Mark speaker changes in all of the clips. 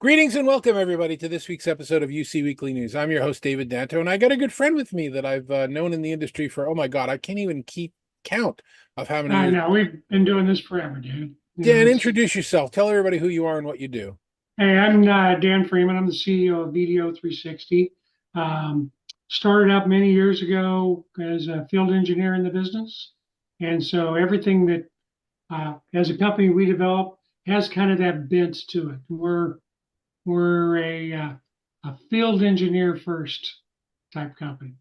Speaker 1: Greetings and welcome, everybody, to this week's episode of UC Weekly News. I'm your host, David Danto, and I got a good friend with me that I've known in the industry for, oh my God, I can't even keep count of how many
Speaker 2: I
Speaker 1: years.
Speaker 2: know we've been doing this forever, dude.
Speaker 1: Dan, introduce yourself. Tell everybody who you are and what you do.
Speaker 2: Hey, I'm Dan Freeman. I'm the CEO of VDO360. Started up many years ago as a field engineer in the business, and so everything that as a company we develop has kind of that bent to it. We're a field engineer first type company.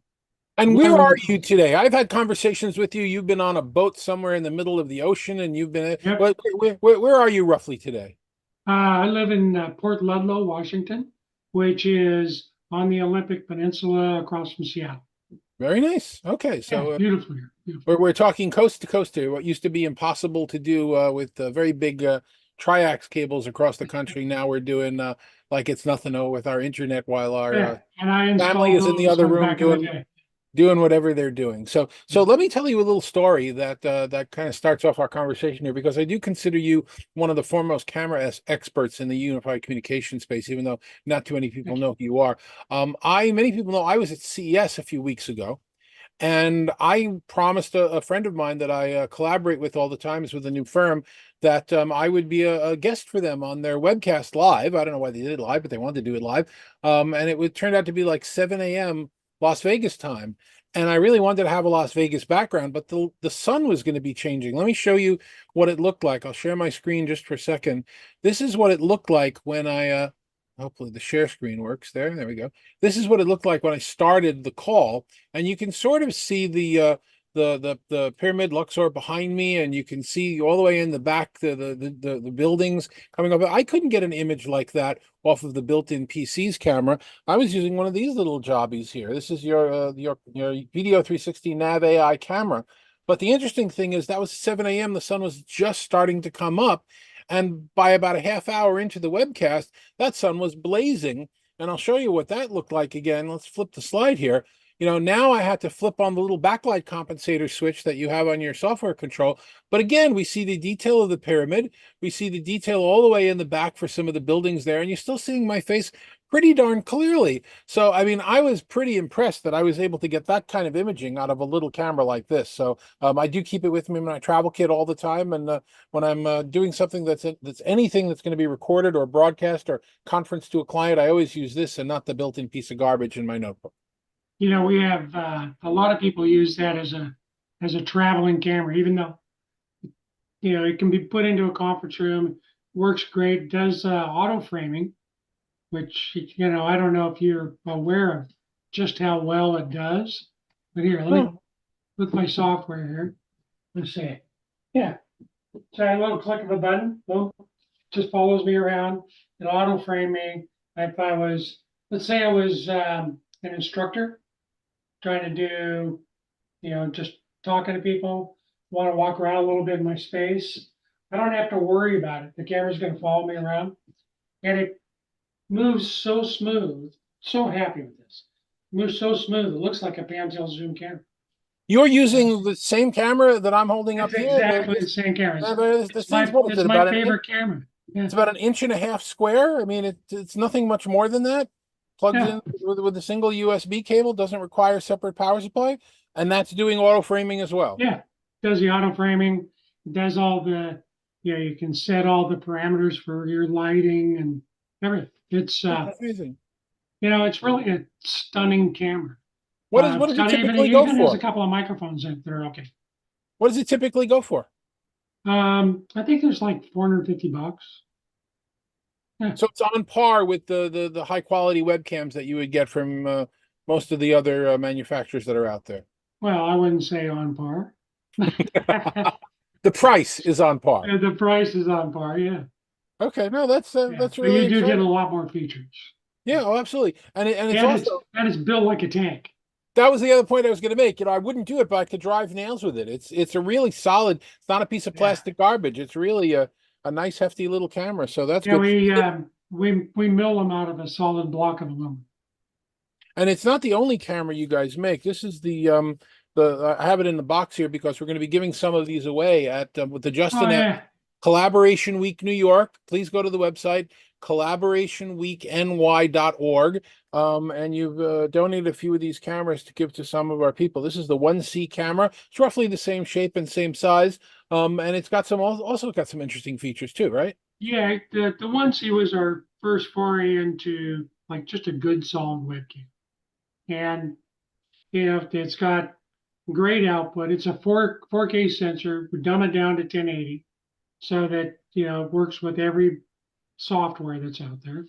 Speaker 1: And where
Speaker 2: Whatever
Speaker 1: are
Speaker 2: the
Speaker 1: you today? I've had conversations with you. You've been on a boat somewhere in the middle of the ocean, and you've been.
Speaker 2: Yep.
Speaker 1: Where are you roughly today?
Speaker 2: I live in Port Ludlow, Washington, which is on the Olympic Peninsula across from Seattle.
Speaker 1: Very nice. Okay,
Speaker 2: Yeah,
Speaker 1: so
Speaker 2: beautiful here. Beautiful.
Speaker 1: we're talking coast to coast here. What used to be impossible to do with very big triax cables across the country, now we're doing like it's nothing with our internet while our
Speaker 2: Yeah, and I
Speaker 1: family
Speaker 2: installed
Speaker 1: is in the
Speaker 2: those
Speaker 1: other
Speaker 2: when
Speaker 1: room
Speaker 2: back in the
Speaker 1: doing
Speaker 2: day.
Speaker 1: whatever they're doing. So let me tell you a little story that kind of starts off our conversation here, because I do consider you one of the foremost camera experts in the unified communication space, even though not too many people
Speaker 2: Thank you.
Speaker 1: know who you are. Many people know I was at CES a few weeks ago, and I promised a friend of mine that I collaborate with all the time, is with a new firm, that I would be a guest for them on their webcast live. I don't know why they did it live, but they wanted to do it live. And it would turn out to be like 7 a.m. Las Vegas time. And I really wanted to have a Las Vegas background, but the sun was going to be changing. Let me show you what it looked like. I'll share my screen just for a second. This is what it looked like when I hopefully the share screen works there. There we go. This is what it looked like when I started the call. And you can sort of see the pyramid Luxor behind me, and you can see all the way in the back the buildings coming up. I couldn't get an image like that off of the built-in PC's camera. I was using one of these little jobbies here. This is your VDO360 Nav AI camera. But the interesting thing is that was 7 a.m. The sun was just starting to come up, and by about a half hour into the webcast, that sun was blazing. And I'll show you what that looked like again. Let's flip the slide here. Now I had to flip on the little backlight compensator switch that you have on your software control. But again, we see the detail of the pyramid. We see the detail all the way in the back for some of the buildings there. And you're still seeing my face pretty darn clearly. So, I mean, I was pretty impressed that I was able to get that kind of imaging out of a little camera like this. So I do keep it with me in my travel kit all the time. And when I'm doing something that's anything that's going to be recorded or broadcast or conference to a client, I always use this and not the built-in piece of garbage in my notebook.
Speaker 2: We have a lot of people use that as a traveling camera, even though it can be put into a conference room, works great, does auto framing, which I don't know if you're aware of just how well it does. But here, let me with my software here. Let's see. Yeah. So a little click of a button, boom, just follows me around. It'll auto frame me. If I was, let's say I was an instructor trying to do, just talking to people, want to walk around a little bit in my space. I don't have to worry about it. The camera's going to follow me around, and it moves so smooth. So happy with this. It moves so smooth. It looks like a pan-tilt zoom camera.
Speaker 1: You're using the same camera that I'm holding up
Speaker 2: It's
Speaker 1: here.
Speaker 2: exactly the same camera.
Speaker 1: This thing's what is
Speaker 2: It's
Speaker 1: it,
Speaker 2: my favorite camera. Yeah.
Speaker 1: It's about an inch and a half square. I mean, it's nothing much more than that. Plugs
Speaker 2: Yeah.
Speaker 1: in with a single USB cable, doesn't require a separate power supply, and that's doing auto framing as well.
Speaker 2: Yeah. Does the auto framing, does all the, you can set all the parameters for your lighting and everything. It's
Speaker 1: amazing.
Speaker 2: it's really a stunning camera.
Speaker 1: What does it typically go
Speaker 2: Even has a
Speaker 1: for?
Speaker 2: couple of microphones in that are okay.
Speaker 1: What does it typically go for?
Speaker 2: I think there's like $450. Yeah.
Speaker 1: So it's on par with the high quality webcams that you would get from most of the other manufacturers that are out there.
Speaker 2: Well, I wouldn't say on par.
Speaker 1: The price is on par.
Speaker 2: The price is on par, yeah.
Speaker 1: Okay, no, that's
Speaker 2: But
Speaker 1: really
Speaker 2: you do
Speaker 1: exciting.
Speaker 2: get a lot more features.
Speaker 1: Yeah, oh, absolutely. And it's
Speaker 2: And
Speaker 1: also
Speaker 2: it's built like a tank.
Speaker 1: that was the other point I was going to make. I wouldn't do it, but I could drive nails with it. It's a really solid. It's not a piece of plastic garbage. It's really a nice, hefty little camera. So that's good.
Speaker 2: We mill them out of a solid block of aluminum.
Speaker 1: And it's not the only camera you guys make. This is the I have it in the box here because we're going to be giving some of these away at with the Justin Collaboration Week New York. Please go to the website collaborationweekny.org. And you've donated a few of these cameras to give to some of our people. This is the 1C camera. It's roughly the same shape and same size. And it's got also got some interesting features too, right?
Speaker 2: Yeah, the 1C was our first foray into like just a good solid webcam. And it's got great output. It's a 4K sensor. We dumb it down to 1080 so that it works with every software that's out there.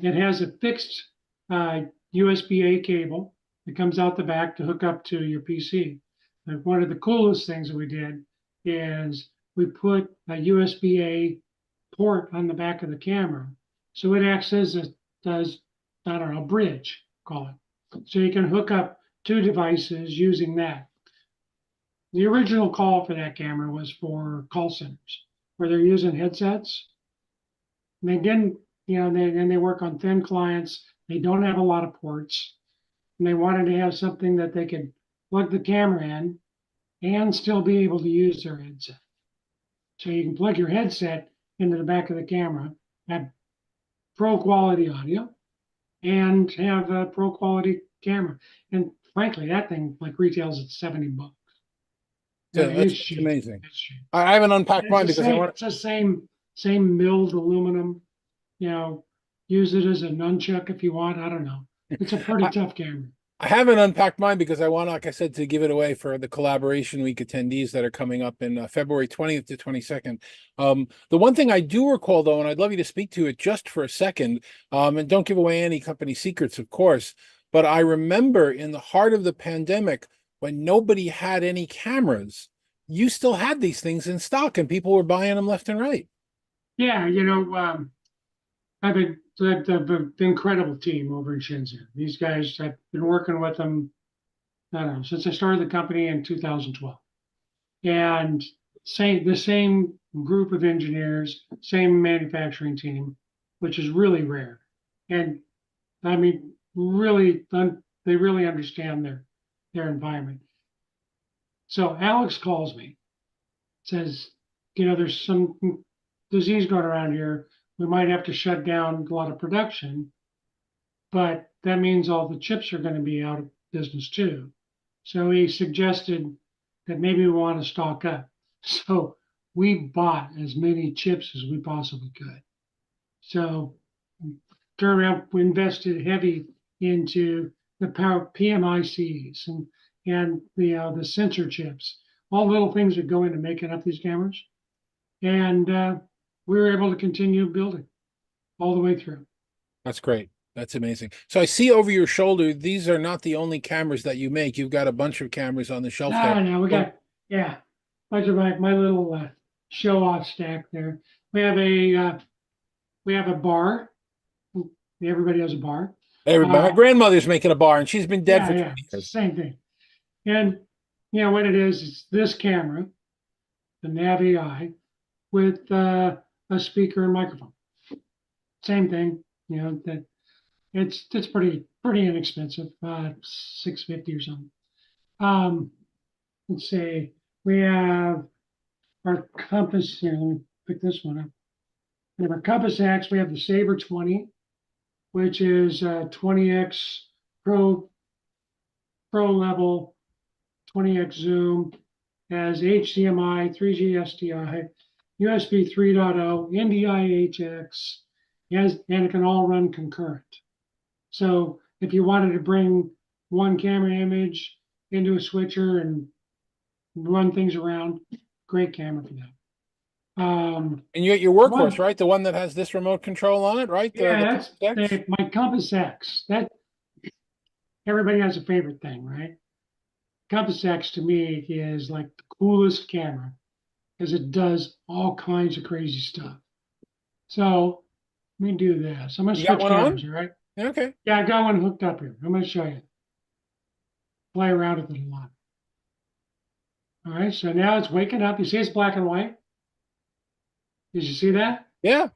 Speaker 2: It has a fixed USB-A cable that comes out the back to hook up to your PC. And one of the coolest things that we did is we put a USB-A port on the back of the camera, so it acts as does I don't know, a bridge, call it. So you can hook up two devices using that. The original call for that camera was for call centers where they're using headsets. And they didn't, they work on thin clients. They don't have a lot of ports. And they wanted to have something that they could plug the camera in and still be able to use their headset. So you can plug your headset into the back of the camera, have pro quality audio, and have a pro quality camera. And frankly, that thing like retails at $70. I
Speaker 1: So
Speaker 2: mean,
Speaker 1: that's,
Speaker 2: it's
Speaker 1: that's
Speaker 2: cheap.
Speaker 1: amazing.
Speaker 2: It's cheap.
Speaker 1: I haven't unpacked
Speaker 2: It's
Speaker 1: mine
Speaker 2: the
Speaker 1: because I
Speaker 2: same.
Speaker 1: want.
Speaker 2: It's the same milled aluminum. You know, use it as a nunchuck if you want. I don't know. It's a pretty tough camera.
Speaker 1: I haven't unpacked mine because I want, like I said, to give it away for the Collaboration Week attendees that are coming up in February 20th to 22nd. The one thing I do recall, though, and I'd love you to speak to it just for a second, and don't give away any company secrets, of course, but I remember in the heart of the pandemic when nobody had any cameras, you still had these things in stock and people were buying them left and right.
Speaker 2: Yeah, I've been the incredible team over in Shenzhen. These guys, I've been working with them, I don't know, since I started the company in 2012. And the same group of engineers, same manufacturing team, which is really rare. And I mean, they really understand their environment. So Alex calls me, says, there's some disease going around here. We might have to shut down a lot of production, but that means all the chips are going to be out of business too. So he suggested that maybe we want to stock up. So we bought as many chips as we possibly could. So turned around, we invested heavy into the power PMICs and the sensor chips, all little things that go into making up these cameras. And we were able to continue building all the way through.
Speaker 1: That's great. That's amazing. So I see over your shoulder, these are not the only cameras that you make. You've got a bunch of cameras on the shelf there.
Speaker 2: No, we got, yeah, bunch of my little show off stack there. We have a bar. Everybody has a bar.
Speaker 1: Everybody, my grandmother's making a bar and she's been dead for 20 years.
Speaker 2: Same thing. And what it is, it's this camera, the Nav AI, with a speaker and microphone. Same thing. That it's pretty inexpensive, $650 or something. Let's see. We have our Compass here. Let me pick this one up. We have our Compass X. We have the Saber 20, which is 20x pro level, 20x zoom, has HDMI, 3G SDI, USB 3.0, NDI-HX, and it can all run concurrent. So if you wanted to bring one camera image into a switcher and run things around, great camera for that.
Speaker 1: And you got your workhorse, right? The one that has this remote control on it, right?
Speaker 2: Yeah, that's my Compass X. That everybody has a favorite thing, right? Compass X to me is like the coolest camera because it does all kinds of crazy stuff. So let me do this. I'm gonna switch cameras, all right?
Speaker 1: Okay.
Speaker 2: Yeah, I got one hooked up here. I'm gonna show you. Play around with it a lot. All right, so now it's waking up. You see it's black and white? Did you see that?
Speaker 1: Yeah.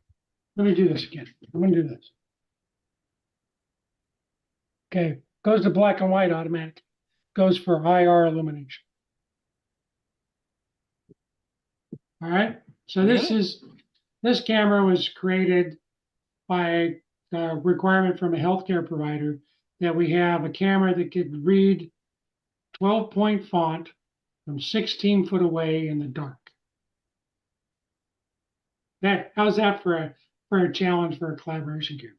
Speaker 2: Let me do this again. I'm gonna do this. Okay, goes to black and white automatic. Goes for IR illumination. All right. So
Speaker 1: Really?
Speaker 2: this camera was created by a requirement from a healthcare provider that we have a camera that could read 12-point font from 16 foot away in the dark. How's that for a challenge for a collaboration camera?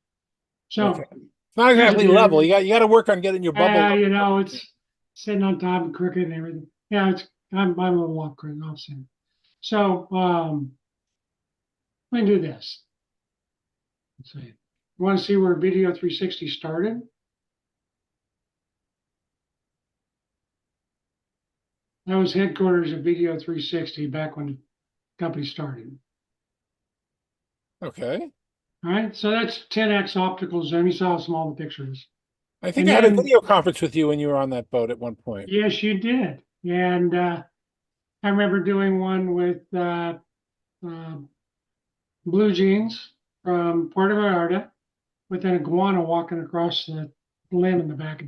Speaker 1: Okay.
Speaker 2: So
Speaker 1: It's not
Speaker 2: here's a
Speaker 1: exactly level.
Speaker 2: view.
Speaker 1: You got to work on getting your bubble level.
Speaker 2: It's sitting on top and crooked and everything. Yeah, I'm a little off crooked, off center. So let me do this. Let's see. You want to see where Video 360 started? That was headquarters of Video 360 back when the company started.
Speaker 1: Okay.
Speaker 2: All right, so that's 10x optical zoom. You saw how small the picture is.
Speaker 1: I think
Speaker 2: And
Speaker 1: I had a
Speaker 2: then,
Speaker 1: video conference with you when you were on that boat at one point.
Speaker 2: yes, you did. And I remember doing one with uh, Blue Jeans from Puerto Vallarta with an iguana walking across the limb in the back.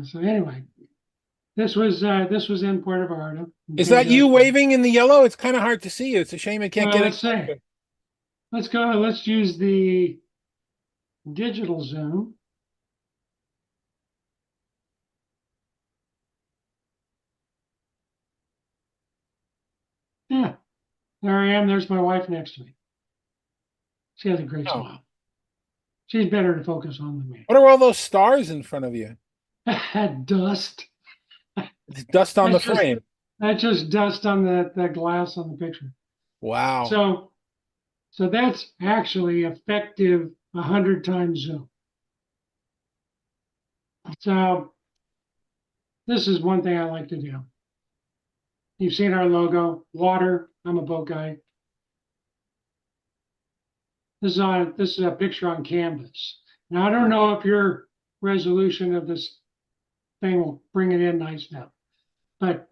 Speaker 2: So anyway, this was in Puerto Vallarta.
Speaker 1: Is that
Speaker 2: Shows
Speaker 1: you
Speaker 2: you.
Speaker 1: waving in the yellow? It's kind of hard to see you. It's a shame I can't
Speaker 2: Well,
Speaker 1: get any
Speaker 2: let's say
Speaker 1: closer.
Speaker 2: let's go. Let's use the digital zoom. Yeah, there I am. There's my wife next to me. She has a great
Speaker 1: Oh.
Speaker 2: smile. She's better to focus on than me.
Speaker 1: What are all those stars in front of you?
Speaker 2: Dust.
Speaker 1: It's dust on the
Speaker 2: That's just
Speaker 1: frame.
Speaker 2: that's just dust on the glass on the picture.
Speaker 1: Wow.
Speaker 2: So so that's actually effective 100 times zoom. So this is one thing I like to do. You've seen our logo, water. I'm a boat guy. This is a picture on canvas. Now I don't know if your resolution of this thing will bring it in nice enough, but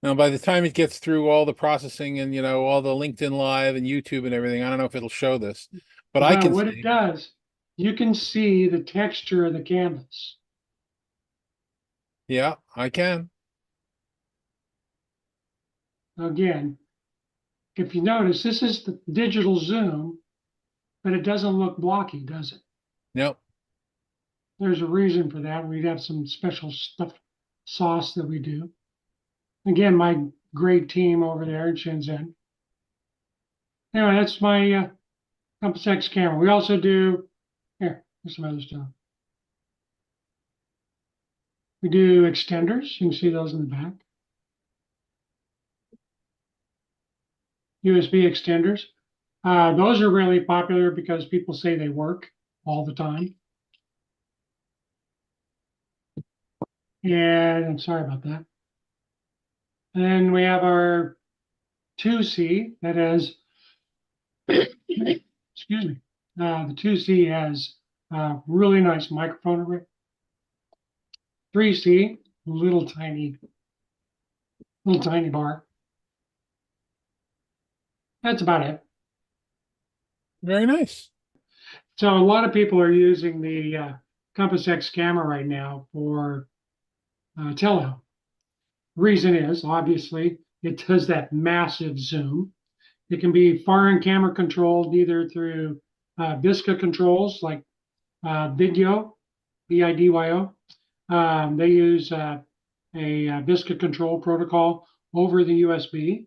Speaker 1: Now, by the time it gets through all the processing and, all the LinkedIn Live and YouTube and everything, I don't know if it'll show this, but I can
Speaker 2: what it
Speaker 1: see.
Speaker 2: does, you can see the texture of the canvas.
Speaker 1: Yeah, I can.
Speaker 2: Again, if you notice, this is the digital zoom, but it doesn't look blocky, does it?
Speaker 1: Nope.
Speaker 2: There's a reason for that. We'd have some special stuff sauce that we do. Again, my great team over there in Shenzhen. Anyway, that's my Compass X camera. We also do, here's some other stuff. We do extenders. You can see those in the back. USB extenders. Those are really popular because people say they work all the time. And I'm sorry about that. And then we have our 2C that has, excuse me, the 2C has really nice microphone array. 3C, little tiny bar. That's about it.
Speaker 1: Very nice.
Speaker 2: So a lot of people are using the Compass X camera right now for telehealth. Reason is obviously it does that massive zoom. It can be foreign camera controlled either through VISCA controls like VIDYO, VIDYO. They use a VISCA control protocol over the USB.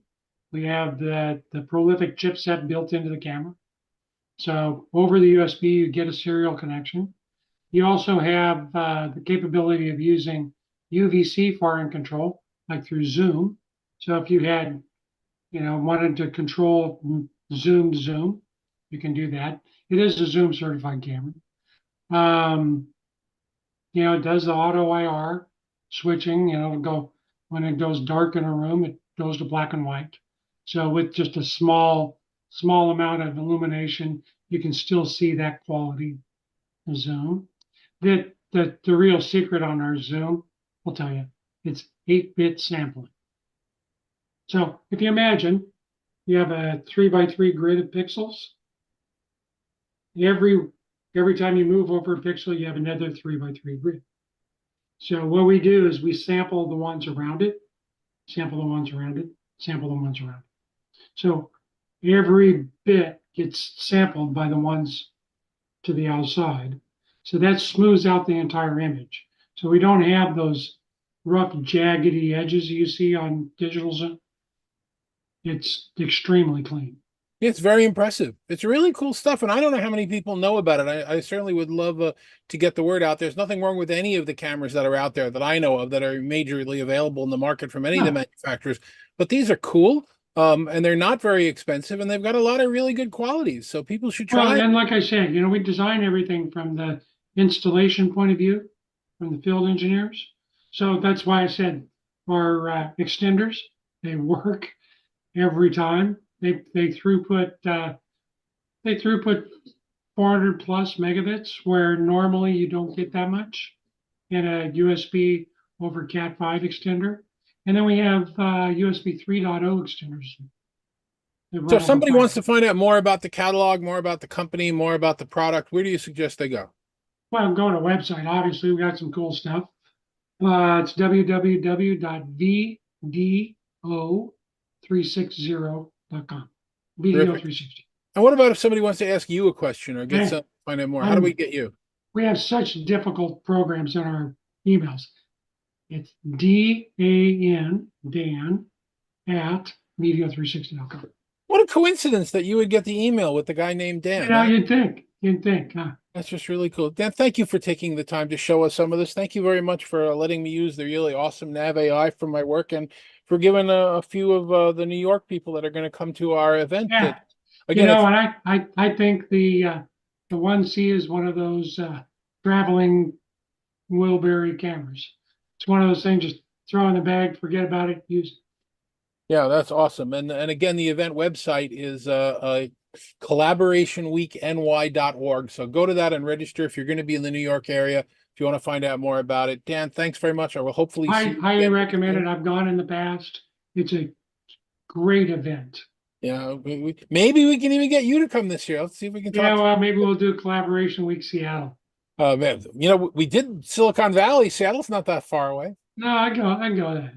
Speaker 2: We have the prolific chipset built into the camera. So over the USB, you get a serial connection. You also have the capability of using UVC foreign control, like through Zoom. So if you had, wanted to control Zoom to Zoom, you can do that. It is a Zoom certified camera. It does the auto IR switching. It'll go when it goes dark in a room, it goes to black and white. So with just a small amount of illumination, you can still see that quality of Zoom. The real secret on our Zoom, I'll tell you, it's 8-bit sampling. So if you imagine you have a 3x3 grid of pixels, every time you move over a pixel, you have another 3x3 grid. So what we do is we sample the ones around it, sample the ones around it, sample the ones around it. So every bit gets sampled by the ones to the outside. So that smooths out the entire image. So we don't have those rough, jaggedy edges you see on digital zoom. It's extremely clean.
Speaker 1: It's very impressive. It's really cool stuff, and I don't know how many people know about it. I certainly would love to get the word out. There's nothing wrong with any of the cameras that are out there that I know of that are majorly available in the market from any of the
Speaker 2: No.
Speaker 1: manufacturers, but these are cool, and they're not very expensive, and they've got a lot of really good qualities. So people should
Speaker 2: Well,
Speaker 1: try it.
Speaker 2: and like I said, we design everything from the installation point of view, from the field engineers. So that's why I said our extenders, they work every time. They throughput 400 plus megabits, where normally you don't get that much in a USB over Cat5 extender. And then we have USB 3.0 extenders that
Speaker 1: So
Speaker 2: run
Speaker 1: if
Speaker 2: over
Speaker 1: somebody wants
Speaker 2: 5.
Speaker 1: to find out more about the catalog, more about the company, more about the product, where do you suggest they go?
Speaker 2: Well, go to a website. Obviously, we got some cool stuff. It's www.VDO360.com.
Speaker 1: Terrific.
Speaker 2: VDO360.
Speaker 1: And what about if somebody wants to ask you a question or get
Speaker 2: Okay.
Speaker 1: some find out more? How do we get you?
Speaker 2: We have such difficult programs in our emails. It's Dan at VDO360.com.
Speaker 1: What a coincidence that you would get the email with the guy named Dan.
Speaker 2: You'd think, huh?
Speaker 1: That's just really cool. Dan, thank you for taking the time to show us some of this. Thank you very much for letting me use the really awesome Nav AI for my work, and for giving a few of the New York people that are going to come to our event.
Speaker 2: Yeah.
Speaker 1: That, again,
Speaker 2: And I think the 1C is one of those traveling wheelbarrow cameras. It's one of those things, just throw in the bag, forget about it, use it.
Speaker 1: yeah, that's awesome. And again, the event website is collaborationweekny.org. So go to that and register if you're going to be in the New York area. If you want to find out more about it. Dan, thanks very much. I will hopefully see
Speaker 2: I
Speaker 1: you
Speaker 2: highly
Speaker 1: again.
Speaker 2: recommend it. I've gone in the past. It's a great event.
Speaker 1: Yeah, maybe we can even get you to come this year. Let's see if we can talk.
Speaker 2: Yeah, well, maybe we'll do Collaboration Week Seattle.
Speaker 1: Man, we did Silicon Valley. Seattle's not that far away.
Speaker 2: No, I go there.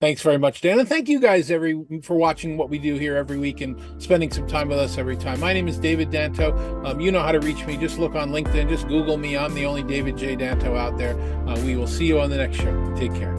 Speaker 1: Thanks very much, Dan. And thank you guys for watching what we do here every week and spending some time with us every time. My name is David Danto. You know how to reach me. Just look on LinkedIn. Just Google me. I'm the only David J. Danto out there. We will see you on the next show. Take care.